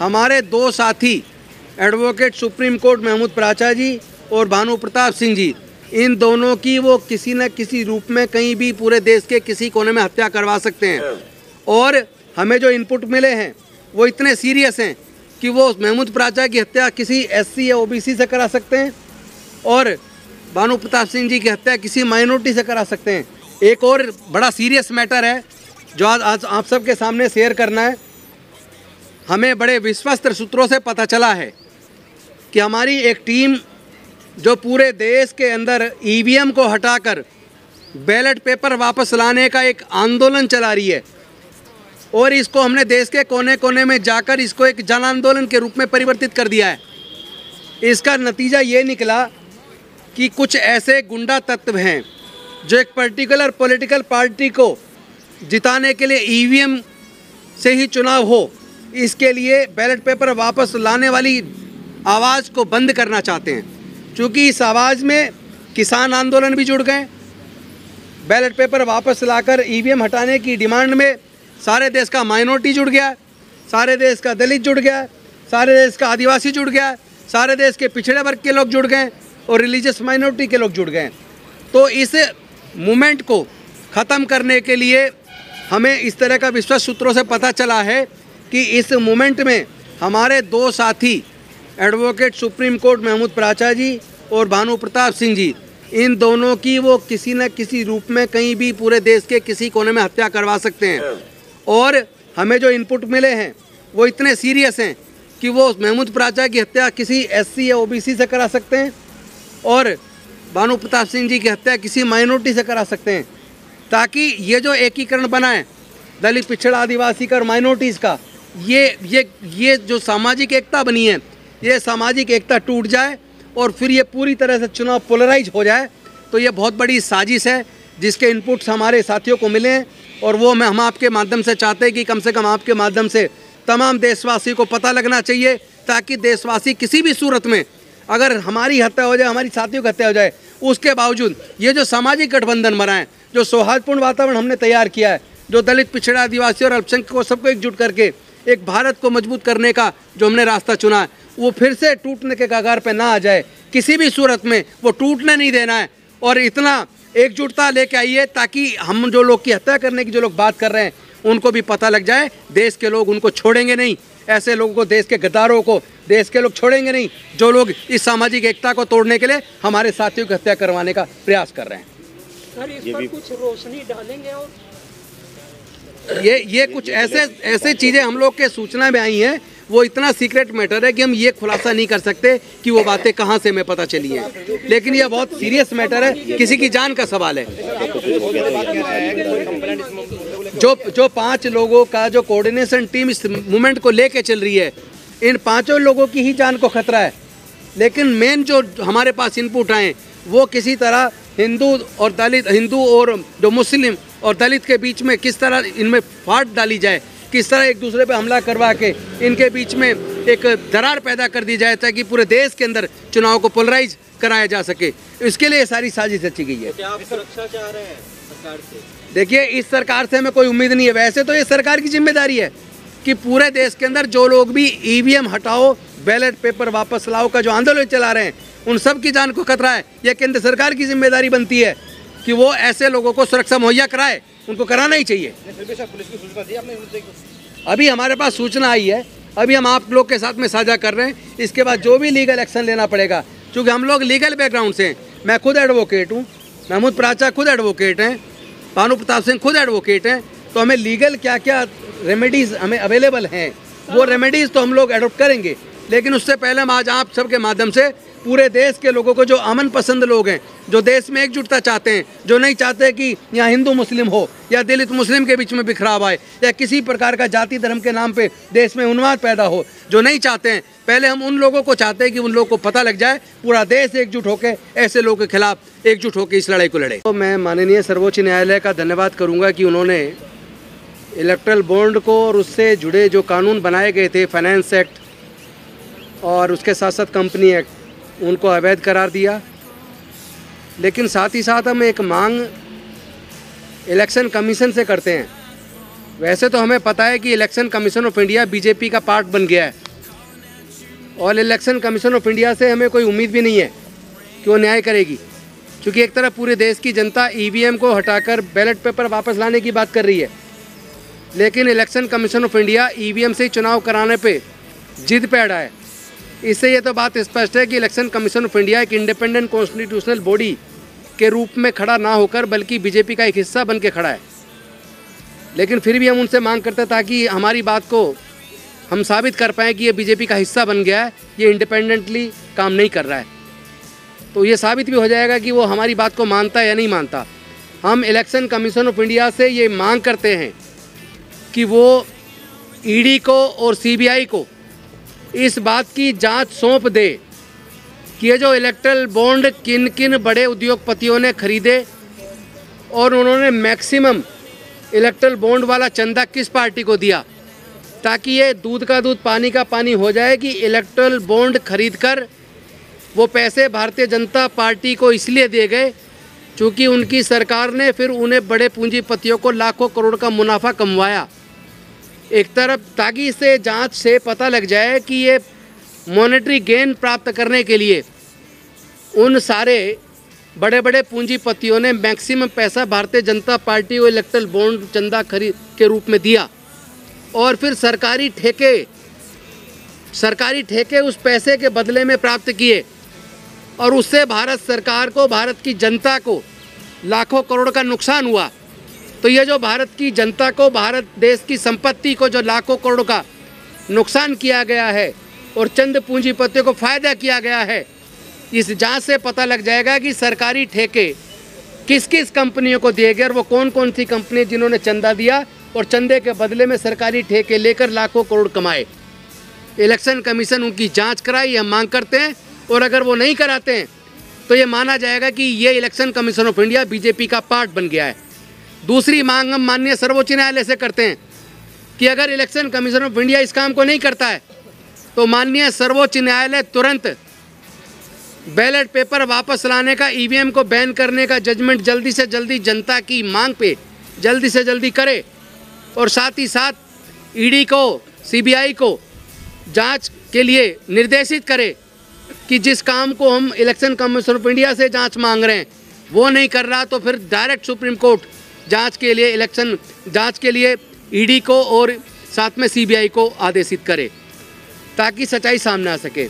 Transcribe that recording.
हमारे दो साथी एडवोकेट सुप्रीम कोर्ट महमूद प्राचा जी और भानु प्रताप सिंह जी, इन दोनों की वो किसी न किसी रूप में कहीं भी पूरे देश के किसी कोने में हत्या करवा सकते हैं। और हमें जो इनपुट मिले हैं वो इतने सीरियस हैं कि वो महमूद प्राचा की हत्या किसी एससी या ओबीसी से करा सकते हैं और भानु प्रताप सिंह जी की हत्या किसी माइनॉरिटी से करा सकते हैं। एक और बड़ा सीरियस मैटर है जो आज आप सबके सामने शेयर करना है। हमें बड़े विश्वस्त सूत्रों से पता चला है कि हमारी एक टीम जो पूरे देश के अंदर ईवीएम को हटाकर बैलेट पेपर वापस लाने का एक आंदोलन चला रही है और इसको हमने देश के कोने कोने में जाकर इसको एक जन आंदोलन के रूप में परिवर्तित कर दिया है। इसका नतीजा ये निकला कि कुछ ऐसे गुंडा तत्व हैं जो एक पर्टिकुलर पॉलिटिकल पार्टी को जिताने के लिए ईवीएम से ही चुनाव हो, इसके लिए बैलेट पेपर वापस लाने वाली आवाज़ को बंद करना चाहते हैं। क्योंकि इस आवाज़ में किसान आंदोलन भी जुड़ गए, बैलेट पेपर वापस लाकर ईवीएम हटाने की डिमांड में सारे देश का माइनॉरिटी जुड़ गया, सारे देश का दलित जुड़ गया, सारे देश का आदिवासी जुड़ गया, सारे देश के पिछड़े वर्ग के लोग जुड़ गए और रिलीजियस माइनॉरिटी के लोग जुड़ गए। तो इस मूवमेंट को ख़त्म करने के लिए हमें इस तरह का विश्वस्त सूत्रों से पता चला है कि इस मूवमेंट में हमारे दो साथी एडवोकेट सुप्रीम कोर्ट महमूद प्राचा जी और भानु प्रताप सिंह जी, इन दोनों की वो किसी न किसी रूप में कहीं भी पूरे देश के किसी कोने में हत्या करवा सकते हैं। और हमें जो इनपुट मिले हैं वो इतने सीरियस हैं कि वो महमूद प्राचा की हत्या किसी एससी या ओबीसी से करा सकते हैं और भानु प्रताप सिंह जी की हत्या किसी माइनॉरिटी से करा सकते हैं, ताकि ये जो एकीकरण बना है दलित, पिछड़ा, आदिवासी का और माइनॉरिटीज़ का, ये जो सामाजिक एकता बनी है, ये सामाजिक एकता टूट जाए और फिर ये पूरी तरह से चुनाव पोलराइज हो जाए। तो ये बहुत बड़ी साजिश है जिसके इनपुट्स हमारे साथियों को मिले हैं और वो हम आपके माध्यम से चाहते हैं कि कम से कम आपके माध्यम से तमाम देशवासी को पता लगना चाहिए, ताकि देशवासी किसी भी सूरत में अगर हमारी हत्या हो जाए, हमारी साथियों की हत्या हो जाए, उसके बावजूद ये जो सामाजिक गठबंधन बना है, जो सौहार्दपूर्ण वातावरण हमने तैयार किया है, जो दलित, पिछड़ा, आदिवासी और अल्पसंख्यक को सबको एकजुट करके एक भारत को मजबूत करने का जो हमने रास्ता चुना है, वो फिर से टूटने के कगार पे ना आ जाए। किसी भी सूरत में वो टूटने नहीं देना है और इतना एकजुटता लेके आइए ताकि हम जो लोग की हत्या करने की जो लोग बात कर रहे हैं उनको भी पता लग जाए, देश के लोग उनको छोड़ेंगे नहीं। ऐसे लोगों को, देश के गद्दारों को देश के लोग छोड़ेंगे नहीं, जो लोग इस सामाजिक एकता को तोड़ने के लिए हमारे साथियों की हत्या करवाने का प्रयास कर रहे हैं। सर, इस पर कुछ रोशनी डालेंगे और ये कुछ ऐसे चीज़ें हम लोग के सूचना में आई हैं, वो इतना सीक्रेट मैटर है कि हम ये खुलासा नहीं कर सकते कि वो बातें कहाँ से हमें पता चली हैं। लेकिन ये बहुत सीरियस मैटर है, किसी की जान का सवाल है। जो 5 लोगों का जो कोऑर्डिनेशन टीम इस मूवमेंट को लेके चल रही है, इन 5 लोगों की ही जान को खतरा है। लेकिन मेन जो हमारे पास इनपुट आए वो किसी तरह हिंदू और जो मुस्लिम और दलित के बीच में किस तरह इनमें फाट डाली जाए, किस तरह एक दूसरे पे हमला करवा के इनके बीच में एक दरार पैदा कर दी जाए ताकि पूरे देश के अंदर चुनाव को पोलराइज कराया जा सके। इसके लिए सारी साजिश रची गई है। क्या आप सुरक्षा चाह रहे हैं सरकार से? देखिए, इस सरकार से हमें कोई उम्मीद नहीं है। वैसे तो ये सरकार की जिम्मेदारी है कि पूरे देश के अंदर जो लोग भी ईवीएम हटाओ, बैलेट पेपर वापस लाओ का जो आंदोलन चला रहे हैं, उन सब की जान को खतरा है। यह केंद्र सरकार की जिम्मेदारी बनती है कि वो ऐसे लोगों को सुरक्षा मुहैया कराए, उनको कराना ही चाहिए। अभी हमारे पास सूचना आई है, अभी हम आप लोग के साथ में साझा कर रहे हैं। इसके बाद जो भी लीगल एक्शन लेना पड़ेगा, क्योंकि हम लोग लीगल बैकग्राउंड से हैं। मैं खुद एडवोकेट हूँ, महमूद प्राचा खुद एडवोकेट हैं, भानु प्रताप सिंह खुद एडवोकेट हैं। तो हमें लीगल क्या क्या रेमेडीज़ हमें अवेलेबल हैं, वो रेमेडीज़ तो हम लोग एडोप्ट करेंगे। लेकिन उससे पहले हम आज आप सबके माध्यम से पूरे देश के लोगों को, जो अमन पसंद लोग हैं, जो देश में एकजुटता चाहते हैं, जो नहीं चाहते कि यहाँ हिंदू मुस्लिम हो या दलित मुस्लिम के बीच में बिखराव आए या किसी प्रकार का जाति धर्म के नाम पे देश में उन्माद पैदा हो, जो नहीं चाहते हैं, पहले हम उन लोगों को चाहते हैं कि उन लोगों को पता लग जाए, पूरा देश एकजुट होकर ऐसे लोगों के खिलाफ एकजुट होकर इस लड़ाई को लड़े। तो मैं माननीय सर्वोच्च न्यायालय का धन्यवाद करूँगा कि उन्होंने इलेक्ट्रल बॉन्ड को और उससे जुड़े जो कानून बनाए गए थे, फाइनेंस एक्ट और उसके साथ साथ कंपनी एक्ट, उनको अवैध करार दिया। लेकिन साथ ही साथ हम एक मांग इलेक्शन कमीशन से करते हैं। वैसे तो हमें पता है कि election commission of India BJP का पार्ट बन गया है और इलेक्शन कमीशन ऑफ इंडिया से हमें कोई उम्मीद भी नहीं है कि वो न्याय करेगी, क्योंकि एक तरफ पूरे देश की जनता ईवीएम को हटाकर बैलेट पेपर वापस लाने की बात कर रही है, लेकिन election commission of India EVM से ही चुनाव कराने पे जिद पे अड़ा है। इससे ये तो बात स्पष्ट है कि इलेक्शन कमीशन ऑफ इंडिया एक इंडिपेंडेंट कॉन्स्टिट्यूशनल बॉडी के रूप में खड़ा ना होकर बल्कि बीजेपी का एक हिस्सा बन के खड़ा है। लेकिन फिर भी हम उनसे मांग करते ताकि हमारी बात को हम साबित कर पाएँ कि ये बीजेपी का हिस्सा बन गया है, ये इंडिपेंडेंटली काम नहीं कर रहा है। तो ये साबित भी हो जाएगा कि वो हमारी बात को मानता है या नहीं मानता। हम इलेक्शन कमीशन ऑफ इंडिया से ये मांग करते हैं कि वो ईडी को और सीबीआई को इस बात की जांच सौंप दे कि ये जो इलेक्ट्रल बॉन्ड किन किन बड़े उद्योगपतियों ने खरीदे और उन्होंने मैक्सिमम इलेक्ट्रल बॉन्ड वाला चंदा किस पार्टी को दिया, ताकि ये दूध का दूध पानी का पानी हो जाए कि इलेक्ट्रल बॉन्ड खरीदकर वो पैसे भारतीय जनता पार्टी को इसलिए दिए गए क्योंकि उनकी सरकार ने फिर उन्हें बड़े पूंजीपतियों को लाखों करोड़ का मुनाफा कमवाया एक तरफ, ताकि इससे जांच से पता लग जाए कि ये मॉनेटरी गेन प्राप्त करने के लिए उन सारे बड़े बड़े पूंजीपतियों ने मैक्सिमम पैसा भारतीय जनता पार्टी को इलेक्ट्रल बॉन्ड चंदा खरीद के रूप में दिया और फिर सरकारी ठेके उस पैसे के बदले में प्राप्त किए और उससे भारत सरकार को, भारत की जनता को लाखों करोड़ का नुकसान हुआ। तो ये जो भारत की जनता को, भारत देश की संपत्ति को जो लाखों करोड़ का नुकसान किया गया है और चंद पूंजीपतियों को फ़ायदा किया गया है, इस जांच से पता लग जाएगा कि सरकारी ठेके किस किस कंपनियों को दिए गए और वो कौन कौन सी कंपनी जिन्होंने चंदा दिया और चंदे के बदले में सरकारी ठेके लेकर लाखों करोड़ कमाए। इलेक्शन कमीशन उनकी जांच कराए, हम मांग करते हैं। और अगर वो नहीं कराते हैं तो ये माना जाएगा कि ये election commission of India BJP का पार्ट बन गया है। दूसरी मांग हम माननीय सर्वोच्च न्यायालय से करते हैं कि अगर इलेक्शन कमीशन ऑफ इंडिया इस काम को नहीं करता है तो माननीय सर्वोच्च न्यायालय तुरंत बैलेट पेपर वापस लाने का, ईवीएम को बैन करने का जजमेंट जल्दी से जल्दी जनता की मांग पे जल्दी से जल्दी करे और साथ ही साथ ईडी को, सीबीआई को जांच के लिए निर्देशित करे कि जिस काम को हम इलेक्शन कमीशन ऑफ इंडिया से जांच मांग रहे हैं वो नहीं कर रहा तो फिर डायरेक्ट सुप्रीम कोर्ट जांच के लिए, इलेक्शन जांच के लिए ईडी को और साथ में सीबीआई को आदेशित करे ताकि सच्चाई सामने आ सके।